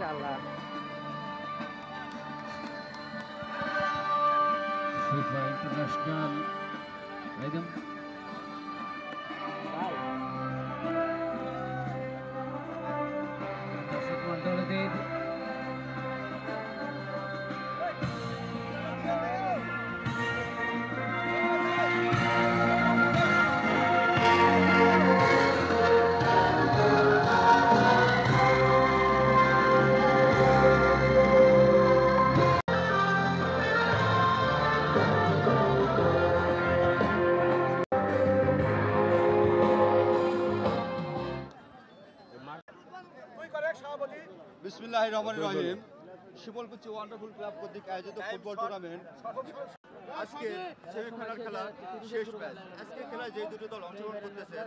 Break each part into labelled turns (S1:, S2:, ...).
S1: শালা
S2: FIFA International একদম দর্শক মণ্ডলীদের
S3: বিসমিল্লাহির রহমানির রহিম। শিমলকুচি ওয়ান্ডারফুল ক্লাব কর্তৃক আয়োজিত ফুটবল টুর্নামেন্ট আজকে সেমিফাইনাল খেলা শেষ ম্যাচ। আজকে খেলায় যে দুটি দল অংশগ্রহণ করতেছে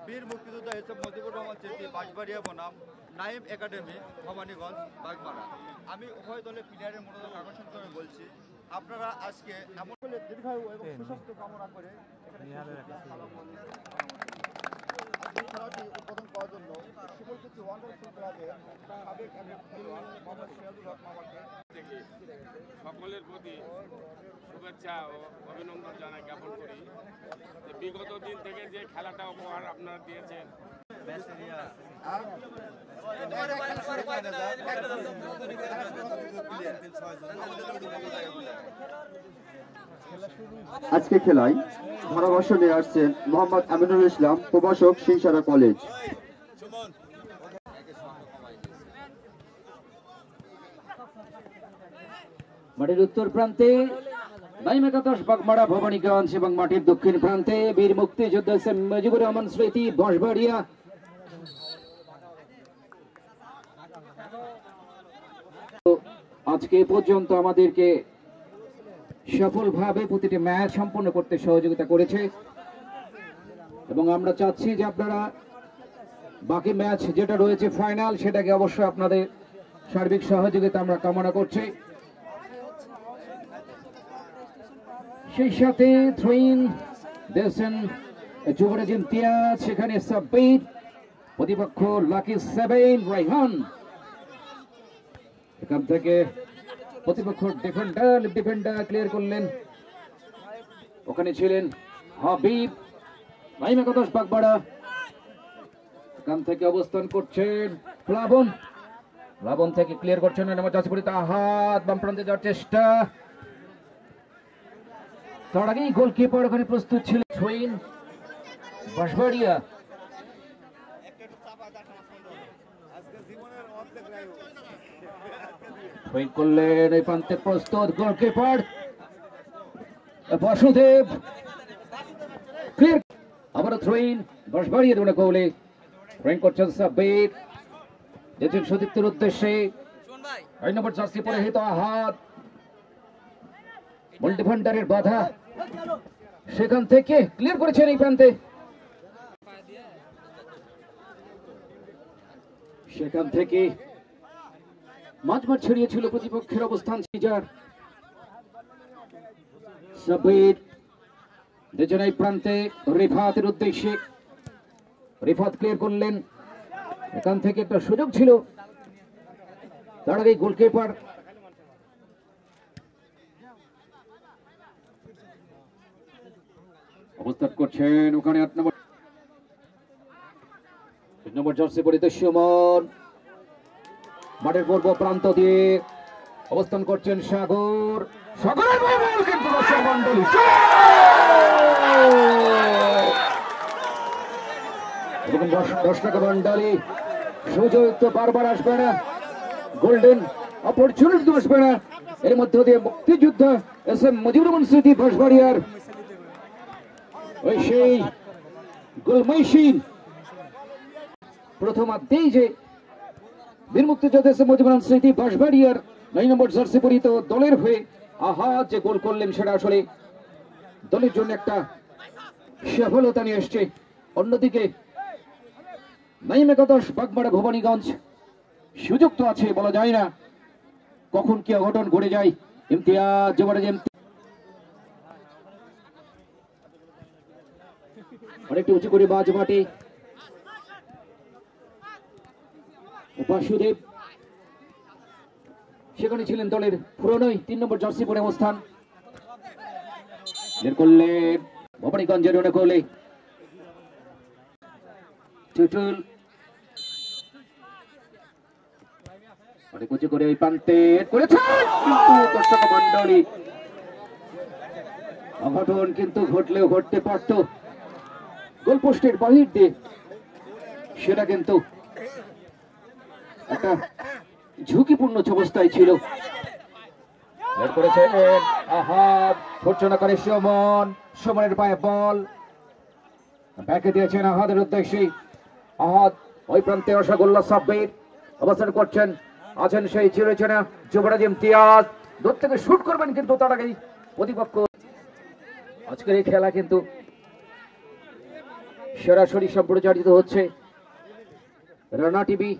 S3: বীর মুক্তিযোদ্ধা এসএম মুজিবুর রহমান স্মৃতি বাঁশবাড়িয়া বনাম নাইম একাডেমি ভবানীগঞ্জ বাগমারা। আমি উভয় দলের প্লেয়ারের মনোযোগ আকর্ষণ করে বলছি, আপনারা আজকে এমন দীর্ঘায়ু এবং সুস্বাস্থ্য কামনা করে খেলাটি উদ্বোধন করার জন্য শিমলকুচি ওয়ান্ডারফুল ক্লাবের সাবেক মোহাম্মদ সিরাজুল হক মামাকে
S4: সকলের প্রতি শুভেচ্ছা ও অভিনন্দন জানাই জ্ঞাপন করি যে বিগত দিন থেকে যে খেলাটা উপহার আপনারা দিয়েছেন।
S3: আজকে খেলায় ধারাভাষ্য নিয়ে আসছেন মোহাম্মদ আমিনুল ইসলাম, প্রভাষক সিংসারা কলেজ।
S2: মাঠের উত্তর প্রান্তে নাইম একাদশ বাগমারা ভবানীগঞ্জ এবং মাঠের দক্ষিণ প্রান্তে বীর মুক্তিযোদ্ধা এসএম মুজিবুর রহমান স্মৃতি বাঁশবাড়িয়া। আজকে পর্যন্ত আমাদেরকে সফলভাবে প্রতিটি ম্যাচ সম্পন্ন করতে সহযোগিতা করেছে এবং আমরা চাচ্ছি যে আপনারা বাকি ম্যাচ যেটা রয়েছে ফাইনাল, সেটাকে অবশ্যই আপনাদের সার্বিক সহযোগিতা আমরা কামনা করছি। সেই সাথে থ্রোইন দিয়েছেন যুবরাজ ইমতিয়াজ, সেখানে সাব্বির, প্রতিপক্ষ লাকি সেভেন রাইহান। এখান থেকে প্রতিপক্ষ ডিফেন্ডার ক্লিয়ার করলেন, ওখানে ছিলেন হাবিব। নাইম একাদশ বাগমারা এখান থেকে অবস্থান করছেন প্লাবন থেকে ক্লিয়ার করছেন হাত বাম প্রান্তে যাওয়ার চেষ্টা, তার আগেই গোলকিপার ওখানে প্রস্তুত ছিলেন থ্রোইন বাঁশবাড়িয়া। করলেন এই প্রান্তে প্রস্তুত গোলকিপার বাসুদেব, আবারও থ্রোইন বাঁশবাড়িয়া দুটো গোলে থ্রোইন করছেন সাব্বির, যেছেন সতীর্থের উদ্দেশ্যে 9 নম্বর জার্সি পরিহিত আহাত, বল ডিফেন্ডারের বাধা, সেখান থেকে ক্লিয়ার করেছেন এই প্রান্তে, সেখান থেকে মাঝমাঠ ছড়িয়েছিল প্রতিপক্ষের অবস্থান। সিজার সাব্বির যেজন এই প্রান্তে রিফাতের উদ্দেশ্যে, রিফাত ক্লিয়ার করলেন, এখান থেকে একটা সুযোগ ছিল, তার আগে গোলকিপার অবস্থান করছেন ওখানে 8 নম্বর জার্সি পরিহিত সুমন, মাঠের পূর্ব প্রান্ত দিয়ে অবস্থান করছেন সাগর, সাগরের বল কিন্তু দর্শক মণ্ডলী দর্শক মণ্ডলী সুযোগ তো বারবার আসবে না, গোল্ডেন অপরচুনিটি আসবে না, এর মধ্য দিয়ে মুক্তিযোদ্ধা এসএম মুজিবুর রহমান স্মৃতি বাঁশবাড়িয়ার ওই সেই গোলমেশিন প্রথমার্ধেই যে বীর মুক্তিযোদ্ধা এসএম মুজিবুর রহমান স্মৃতি বাঁশবাড়িয়ার 9 নম্বর জার্সি পরিহিত দলের হয়ে আহাত যে গোল করলেন, সেটা আসলে দলের জন্য একটা সফলতা নিয়ে আসছে। অন্যদিকে নাইম একাদশ বাগমারা ভবানীগঞ্জ সুযোগ তো আছে, বলা যায় না কখন কি অঘটন ঘটে যায়। ইমতিয়াজ যুবরাজ অনেকটা উঁচু করে বাজ মাটি, বাসুদেব সেখানে ছিলেন দলের পুরনো 3 নম্বর জার্সি পরে অবস্থান করলেন ভবানীগঞ্জের অনুকূলে টুটুল অনেক উঁচু করে ওই প্রান্তে করেছে, কিন্তু দর্শক মন্ডলী অঘটন কিন্তু ঘটলেও ঘটতে পারত গোলপোস্টের বাহির দিয়ে, সেটা কিন্তু একটা ঝুঁকিপূর্ণ অবস্থায় ছিল। করেছেন আহাদ, ঘোষণা করে সুমনের পায়ে বল ব্যাকে দিয়েছেন আহাদের উদ্দেশ্যে। আহাদ ওই প্রান্তে রসগোল্লা সাব্বির অবস্থান করছেন, আছেন সেই চিরচেনা যুবরাজ ইমতিয়াজ, দূর থেকে শুট করবেন কিন্তু তার আগেই প্রতিপক্ষ। আজকের এই খেলা কিন্তু সরাসরি সম্প্রচারিত হচ্ছে রানা টিভি,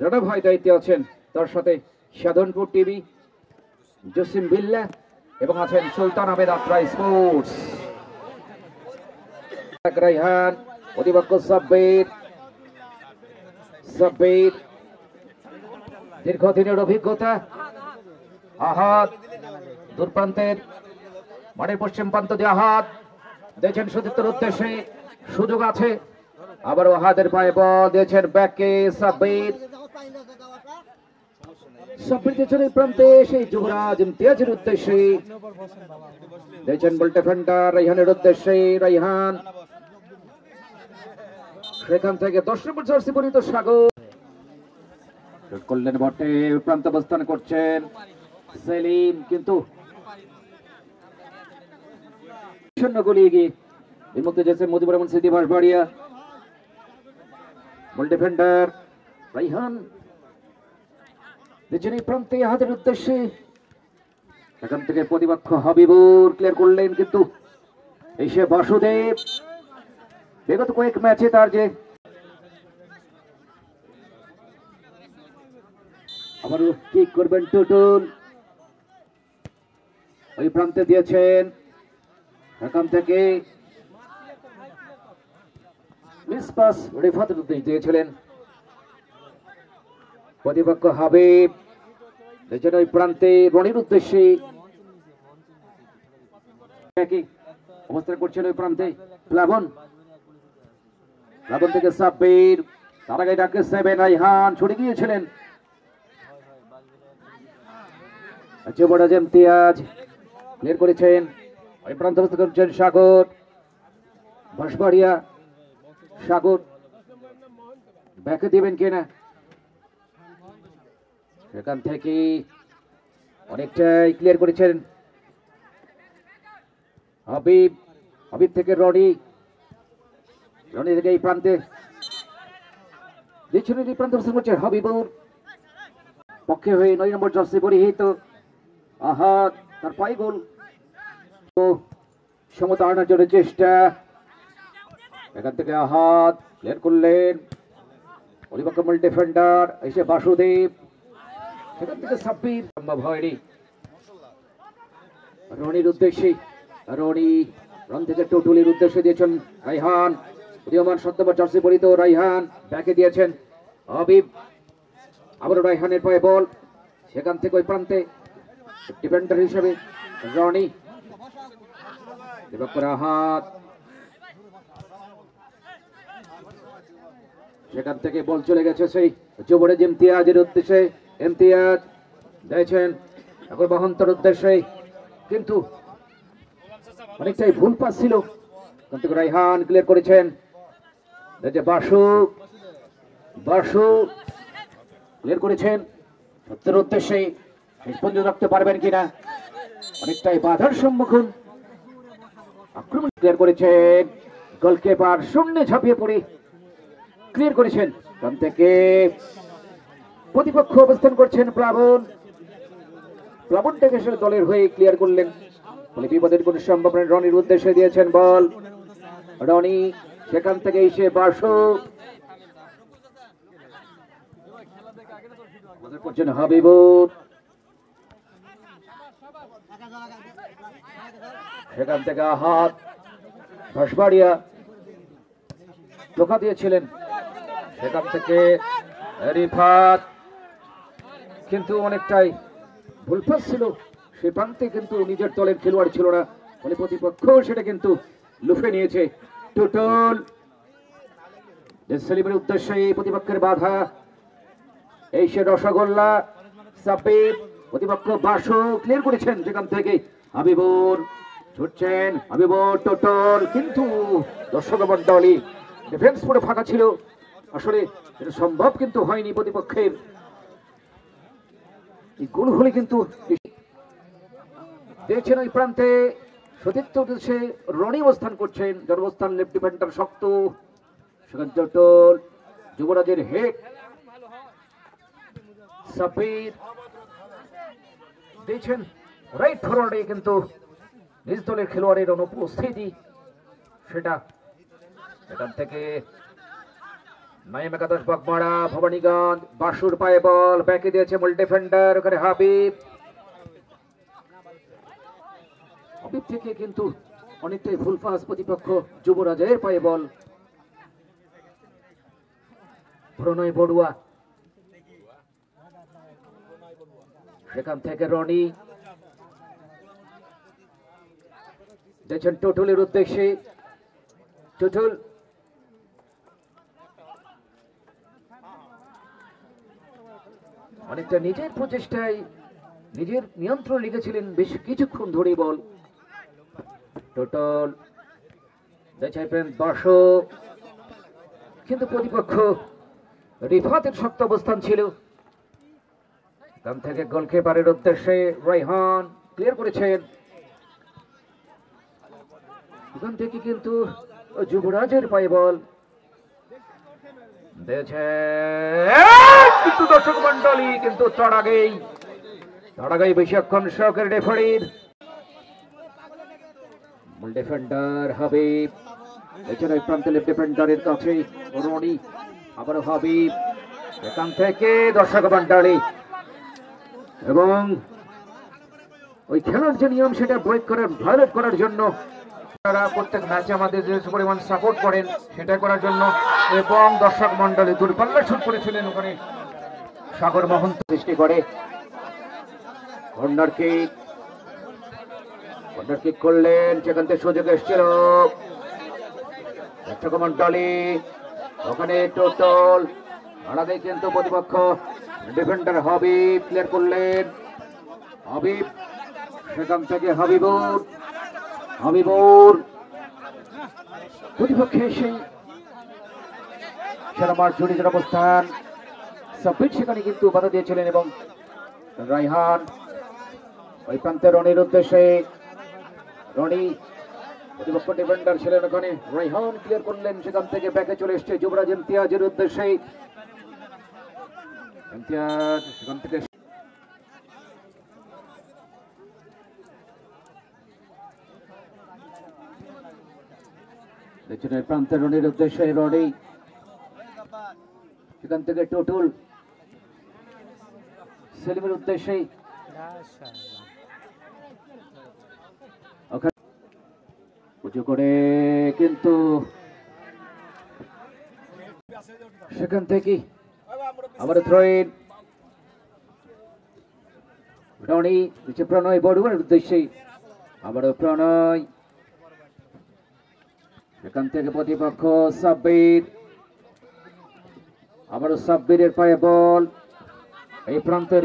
S2: রানা ভাই দায়িত্বে আছেন, তার সাথে সাধনপুর টিভি, জসিম বিল্লা এবং আছেন সুলতান আহমেদ আত্রা স্পোর্টস। রাইহান প্রতিপক্ষ সাব্বির, সাব্বির দীর্ঘদিনের অভিজ্ঞতা। আহাদ দূরপ্রান্তের মাঠের পশ্চিম প্রান্ত দিয়ে আহাদ দিয়েছেন সতীর্থের উদ্দেশ্যে, সুযোগ আছে। আবার আহাদের পায়ে বল দিয়েছেন ব্যাকে সাব্বির, সাব্বির দিয়েছেন এই প্রান্তে সেই যুবরাজ ইমতিয়াজের উদ্দেশ্যে, দিয়েছেন বল ডিফেন্ডার রাইহানের উদ্দেশ্যে। রাইহান সেখান থেকে 10 নম্বর জার্সি পরিহিত সাগর করলেন বটে, প্রান্ত অবস্থান করছেন সেলিম, কিন্তু গলিয়ে গিয়ে এর মধ্যে যাচ্ছে মুজিবুর রহমান স্মৃতি বাঁশবাড়িয়া। বল ডিফেন্ডার রাইহান দিয়েছেন এই প্রান্তে হাতের উদ্দেশ্যে, এখান থেকে প্রতিপক্ষ হাবিবুর ক্লিয়ার করলেন, কিন্তু এসে বাসুদেব বিগত কয়েক ম্যাচে তার যে আবারও কিক করবেন টুটুল, ওই প্রান্তে দিয়েছেন, এখান থেকে মিস পাস রিফাতের উদ্দেশ্যে দিয়েছিলেন প্রতিপক্ষ হাবিব, দিয়েছেন ওই প্রান্তে রনির উদ্দেশ্যে, অবস্থান করছেন ওই প্রান্তে প্লাবন, প্লাবন থেকে সাব্বির, তার আগে ডাকে 7 রাইহান ছুটে গিয়েছিলেন, যুবরাজ ইমতিয়াজ ক্লিয়ার করেছেন, ওই প্রান্ত অবস্থান করছেন সাগর বাঁশবাড়িয়া। সাগর ব্যাকে দিবেন কিনা, সেখান থেকে অনেকটাই ক্লিয়ার করেছেন হাবিব, হাবিব থেকে রনি, রনি থেকে এই প্রান্তে দিচ্ছেন, এই প্রান্তে অবস্থান করছেন হাবিবুর, পক্ষে হয়ে 9 নম্বর জার্সি পরিহিত আহাদ, তার পায়ে গোল, সমতা আনার জন্য চেষ্টা, এখান থেকে আহাদ ক্লিয়ার করলেন, প্রতিপক্ষ মূল ডিফেন্ডার এসে বাসুদেব, সেখান থেকে সাব্বির সম্ভব হয়নি রনির উদ্দেশ্যে, রনি রন থেকে টুটুলির উদ্দেশ্যে দিয়েছেন রাইহান, উদীয়মান 7 নম্বর জার্সি পরিহিত রাইহান ব্যাকে দিয়েছেন হাবিব, আবার রাইহানের পায়ে বল, সেখান থেকে ওই প্রান্তে ডিফেন্ডার হিসেবে রনি, আহাদ, সেখান থেকে বল চলে গেছে সেই যুবরাজ ইমতিয়াজের উদ্দেশ্যে, ইমতিয়াজ দিয়েছেন এখন বহন্তর উদ্দেশ্যে, কিন্তু অনেকটাই ভুল পাস ছিল, কিন্তু রাইহান ক্লিয়ার করেছেন, বাসু, বাসু ক্লিয়ার করেছেন সত্যের উদ্দেশ্যে, শেষ পর্যন্ত রাখতে পারবেন কিনা, অনেকটাই বাধার সম্মুখীন, আক্রমণ ক্লিয়ার করেছেন, গোলকিপার শূন্যে ঝাঁপিয়ে পড়ে ক্লিয়ার করেছেন, এখান থেকে প্রতিপক্ষ অবস্থান করছেন প্লাবন, প্লাবনটাকে আসলে দলের হয়ে ক্লিয়ার করলেন, বলে বিপদের কোন সম্ভাবনা রনির উদ্দেশ্যে দিয়েছেন বল, রনি সেখান থেকে এসে বাসু করছেন হাবিবুর, সেখান থেকে আহাদ বাঁশবাড়িয়া ধোঁকা দিয়েছিলেন, সেখান থেকে রিফাত, কিন্তু অনেকটাই ভুল পাস ছিল, সে প্রান্তে কিন্তু নিজের দলের খেলোয়াড় ছিল না, ফলে প্রতিপক্ষ সেটা কিন্তু লুফে নিয়েছে। টোটাল সেলিমের উদ্দেশ্যে প্রতিপক্ষের বাধা, এই সে রসগোল্লা সাব্বির, প্রতিপক্ষ বাসু ক্লিয়ার করেছেন যেখান থেকে হাবিবুর ছুটছেন, হাবিবুর টোটাল, কিন্তু দর্শক মন্ডলী ডিফেন্স পুরো ফাঁকা ছিল, আসলে এটা সম্ভব কিন্তু হয়নি প্রতিপক্ষের। এই গোল হলে কিন্তু দেখছেন ওই প্রান্তে সতীর্থ উদ্দেশ্যে রনি অবস্থান করছেন, যার অবস্থান লেফট ডিফেন্ডার শক্ত, সেখানে টোটাল যুবরাজের হেড সাব্বির দেখছেন রাইট ফরওয়ার্ডে কিন্তু নিজ দলের খেলোয়াড়ের অনুপস্থিতি, সেটা এখান থেকে নাইম একাদশ বাগমারা ভবানীগঞ্জ, বাসুর পায়ে বল ব্যাকে দিয়েছে মূল ডিফেন্ডার, ওখানে হাবিব থেকে কিন্তু অনেকটাই ভুল পাস, প্রতিপক্ষ যুবরাজের পায়ে বল, প্রণয় বড়ুয়া, সেখান থেকে রনি দেখছেন টোটলের উদ্দেশ্যে, টোটল অনেকটা নিজের প্রচেষ্টায় নিজের নিয়ন্ত্রণ রেখেছিলেন বেশ কিছুক্ষণ ধরে বল। টোটাল চাইবেন দর্শক, কিন্তু প্রতিপক্ষ রিফাতের শক্ত অবস্থান ছিল, এখান থেকে গোলকিপারের উদ্দেশ্যে রায়হান ক্লিয়ার করেছেন, এখান থেকে কিন্তু যুবরাজের পায়ে বল দিয়েছে, কিন্তু দর্শক মন্ডলী কিন্তু তার আগেই বেশিক্ষণ সহকারী রেফারির মূল ডিফেন্ডার হাবিব, এছাড়া প্রান্তে লেফট ডিফেন্ডারের কাছে রনি, আবারও হাবিব, এখান থেকে দর্শক মন্ডলী, এবং ওই খেলার যে নিয়ম সেটা ব্রেক করার ভায়োলেট করার জন্য তারা প্রত্যেক ম্যাচে আমাদের যে পরিমাণ সাপোর্ট করেন সেটা করার জন্য, এবং দর্শক মন্ডলী দূরপাল্লা শুট করেছিলেন, ওখানে সাগর মহন্ত সৃষ্টি করে কর্নার কিক করলেন, সেখান থেকে সুযোগ এসেছিল দর্শক মন্ডলী, ওখানে টোটাল আলাদা কিন্তু প্রতিপক্ষ ডিফেন্ডার হাবিব ক্লিয়ার করলেন, হাবিব সেখান থেকে হাবিবুর প্রতিপক্ষে সেই সেরামার জুড়িদের অবস্থান সাব্বির সেখানে কিন্তু বাধা দিয়েছিলেন, এবং রায়হান ওই প্রান্তে রনির উদ্দেশ্যে, রনি প্রতিপক্ষ ডিফেন্ডার ছিলেন ওখানে, রায়হান ক্লিয়ার করলেন, সেখান থেকে ব্যাকে চলে এসছে যুবরাজ ইমতিয়াজের উদ্দেশ্যে, ইমতিয়াজ সেখান থেকে পেছনের প্রান্তে রনির উদ্দেশ্যে, রনি সেখান থেকে টোটল সেলিমের উদ্দেশ্যে, উঁচু করে কিন্তু সেখান থেকে আবার থ্রোইন, রনি প্রণয় বড়ুয়ার উদ্দেশ্যে, আবারও প্রণয়, সেখান থেকে প্রতিপক্ষ সাব্বির, আবারও সাব্বিরের পায়ে বল, এই প্রান্তে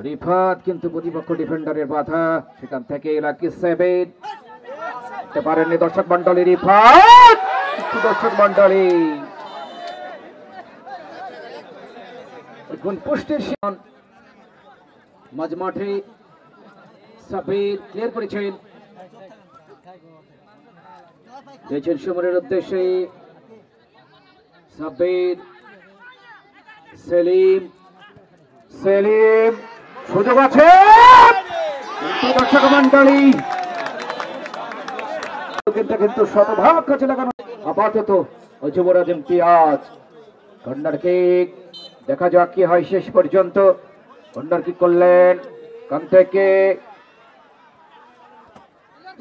S2: রিফাত কিন্তু প্রতিপক্ষ ডিফেন্ডারের বাধা, সেখান থেকে লাকি সেভেন পারেননি দর্শক মন্ডলী, রিফাত দর্শক মন্ডলী পোস্টের মাঝ মাঠে সাব্বির ক্লিয়ার করেছেন, দিয়েছেন সুমনের উদ্দেশ্যে সাব্বির, সেলিম সুযোগ আছে, দর্শক মন্ডলী কিন্তু শতভাগ কাছে লাগানো, আপাতত যুবরাজ ইমতিয়াজ কর্নার কিক, দেখা যাক কি হয় শেষ পর্যন্ত, কর্নার কিক করলেন, কান থেকে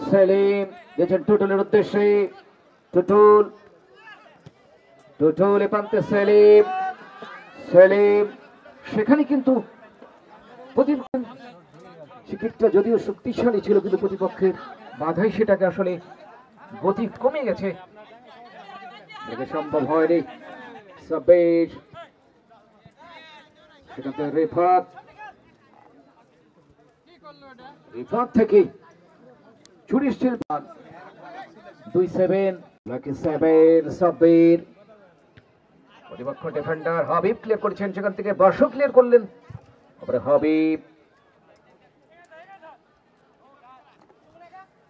S2: সেলিম দিয়েছেন টুটুলের উদ্দেশ্যে, টুটুল এ প্রান্তে সেলিম সেখানে কিন্তু শিক্ষিতটা যদিও শক্তিশালী ছিল, কিন্তু প্রতিপক্ষের বাধাই সেটাকে আসলে গতি কমে গেছে, সম্ভব হয়নি। সাব্বির, সেখান থেকে রিফাত থেকে চুরিশ 2-7 লাকি 7 সাব্বির। প্রতিপক্ষ ডিফেন্ডার হাবিব ক্লিয়ার করেছেন, সেখান থেকে বাসু ক্লিয়ার করলেন, হাবিব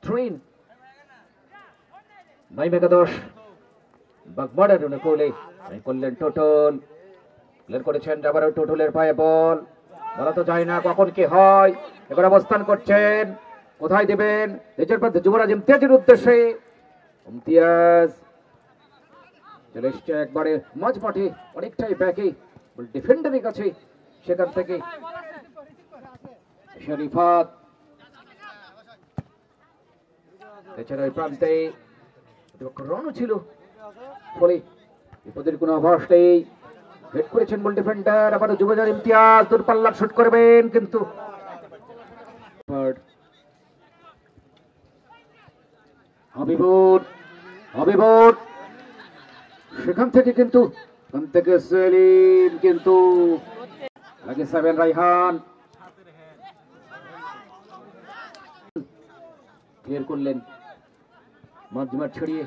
S2: ট্রেন 9-10 বাগমারার অনুকূলে করলেন টোটল, ক্লিয়ার করেছেন, আবারও টোটলের পায়ে বল, বলা তো যায় না কখন কি হয়। এবার অবস্থান করছেন, কোথায় দেবেন, নিজের পথে যুবরাজ ইমতিয়াজের উদ্দেশ্যে। ইমতিয়াজ চলে এসছে একবারে মাঝ মাঠে, অনেকটাই ব্যাকে ডিফেন্ডারের কাছে, সেখান থেকে শরীফাত এছাড়া ওই প্রান্তে রণ ছিল, ফলে বিপদের কোনো আভাস নেই। হেড করেছেন বল ডিফেন্ডার, আবারও যুবরাজ ইমতিয়াজ দূরপাল্লার শুট করবেন, কিন্তু হাবিবুর সেখান থেকে কিন্তু সেলিম, কিন্তু লাগে 7 রাইহান ক্লিয়ার করলেন মাঝমাঠ ছড়িয়ে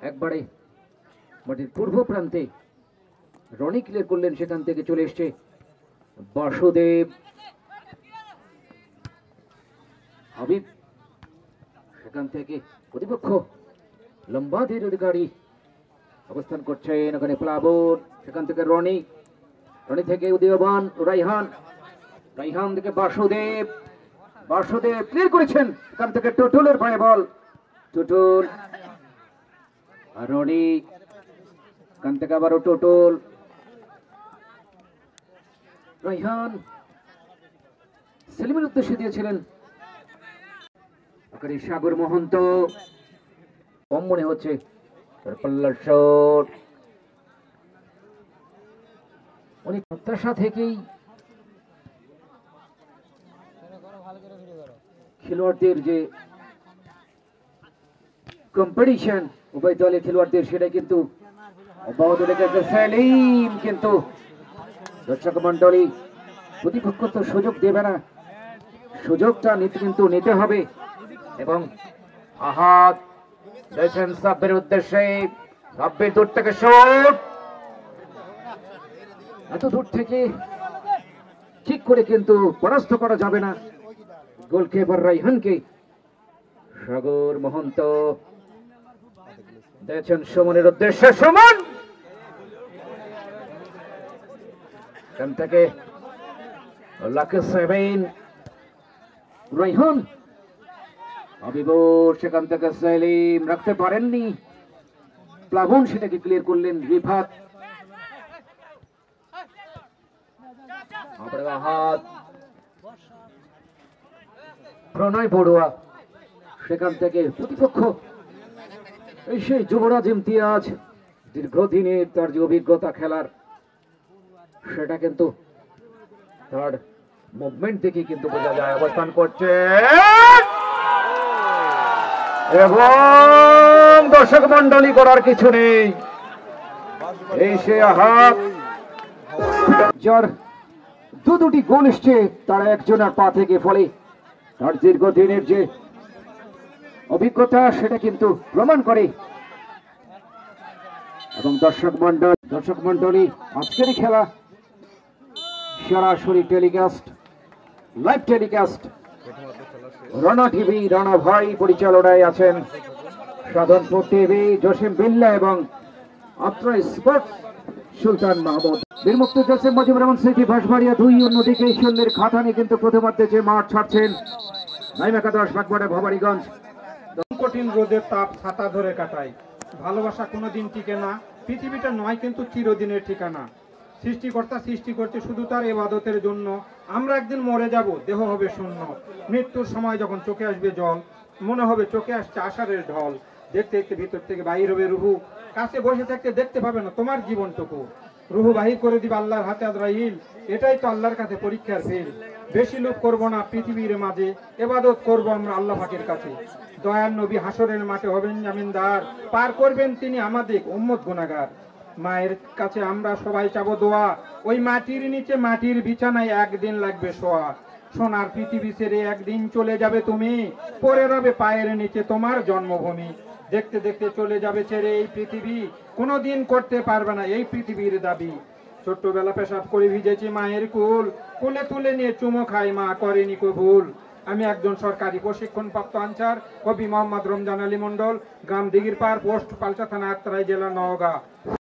S2: একবারে মাটির পূর্ব প্রান্তে রনি ক্লিয়ার করলেন, সেখান থেকে চলে এসছে বাসুদেব। হাবিব সেখান থেকে প্রতিপক্ষ লম্বাদের অধিকারী অবস্থান করছেন, ওখানে প্লাবন, সেখান থেকে রনি থেকে উদীয়মান রাইহান থেকে বাসুদেব ক্লিয়ার করেছেন, সেখান থেকে টুটুলের পায়ে বল, টুটুল আর রনি, এখান থেকে আবারও টুটুল, রাইহান সেলিমের উদ্দেশ্যে দিয়েছিলেন, সাগর মহন্ত, কম মনে হচ্ছে অনেক প্রত্যাশা থেকেই খেলোয়াড়দের যে কম্পিটিশন উভয় দলের খেলোয়াড়দের, সেটা কিন্তু অব্যাহত রেখেছে সেলিম, কিন্তু দর্শক মন্ডলী প্রতিপক্ষ তো সুযোগ দেবে না, সুযোগটা কিন্তু নিতে হবে। এবং আহাত রয়েছেন সাব্বির উদ্দেশ্যে, সাব্বির দূর থেকে শট, এত দূর থেকে ঠিক করে কিন্তু পরাস্ত করা যাবে না গোলকিপার রাইহানকে। সাগর মহন্ত দিয়েছেন সুমনের উদ্দেশ্যে, সুমন এখান থেকে লাকি 7 রাইহান, হাবিবুর সেখান থেকে সেলিম রাখতে পারেননি, প্লাবন সেটাকে ক্লিয়ার করলেন, রিফাত হাত প্রণয় বড়ুয়া, সেখান থেকে প্রতিপক্ষ এই সেই যুবরাজ ইমতিয়াজ, দীর্ঘদিনের তার যে অভিজ্ঞতা খেলার, সেটা কিন্তু তার মুভমেন্ট দেখে কিন্তু বোঝা যায়। অবস্থান করছে এবং দর্শক মন্ডলী করার কিছু নেই, এই সে আহাত, যার দুটি গোল এসছে তার একজনের পা থেকে, ফলে তার দীর্ঘদিনের যে অভিজ্ঞতা সেটা কিন্তু প্রমাণ করে। এবং দর্শক মন্ডলী আজকের খেলা সরাসরি telecast, live telecast Rana TV, Rana ভাই পরিচালনায় আছেন সাধনপুর টিভি, জসিম বিল্লা এবং আত্রা স্পোর্টস সুলতান মাহমুদ। বীর মুক্তিযোদ্ধা মুজিবুর রহমান স্মৃতি বাঁশবাড়িয়া 2, অন্যদিকে সন্ধ্যের খাতানি কিন্তু প্রথমার্ধে যে মাঠ ছাড়ছেন 9-10 বাগমারা ভবানীগঞ্জ।
S1: কঠিন রোদের তাপ ছাতা ধরে কাটায়, ভালোবাসা কোনোদিন টিকে না, পৃথিবীটা নয় কিন্তু চিরদিনের ঠিকানা। সৃষ্টিকর্তা সৃষ্টি করছে শুধু তার ইবাদতের জন্য, আমরা একদিন মরে যাব, দেহ হবে শূন্য, মৃত্যুর সময় যখন চোখে আসবে জল, মনে হবে চোখে আসছে আষাঢ়ের ঢল, দেখতে দেখতে ভিতর থেকে বাহির হবে রুহু, কাছে বসে থাকতে দেখতে পাবে না তোমার জীবনটুকু, রুহু বাহির করে দিবে আল্লাহর হাতে আজরাইল, এটাই তো আল্লাহর কাছে পরীক্ষার ফেল। বেশি লোভ করব না পৃথিবীর মাঝে, এবাদত করব আমরা আল্লাহ পাকের কাছে। দয়ার নবী হাসরের মাঠে হবেন জামিনদার, পার করবেন তিনি আমাদের উম্মত গুনাহগার। মায়ের কাছে আমরা সবাই চাবো দোয়া, ওই মাটির নিচে মাটির বিছানায় একদিন লাগবে শোয়া। সোনার পৃথিবী ছেড়ে একদিন চলে যাবে তুমি, পড়ে রবে পায়ের নিচে তোমার জন্মভূমি। দেখতে দেখতে চলে যাবে ছেড়ে এই পৃথিবী, কোনোদিন করতে পারবে না এই পৃথিবীর দাবি। ছোট্টবেলা পেশাব করে ভিজেছি মায়ের কুল, কোলে তুলে নিয়ে চুমো খাই মা করেনি কো ভুল। আমি একজন সরকারি প্রশিক্ষণপ্রাপ্ত আনসার কবি মোহাম্মদ রমজান আলী মন্ডল, গ্রাম দিঘির পাড়, পোস্ট পালচা থানা, আত্রাই, জেলা নওগাঁ।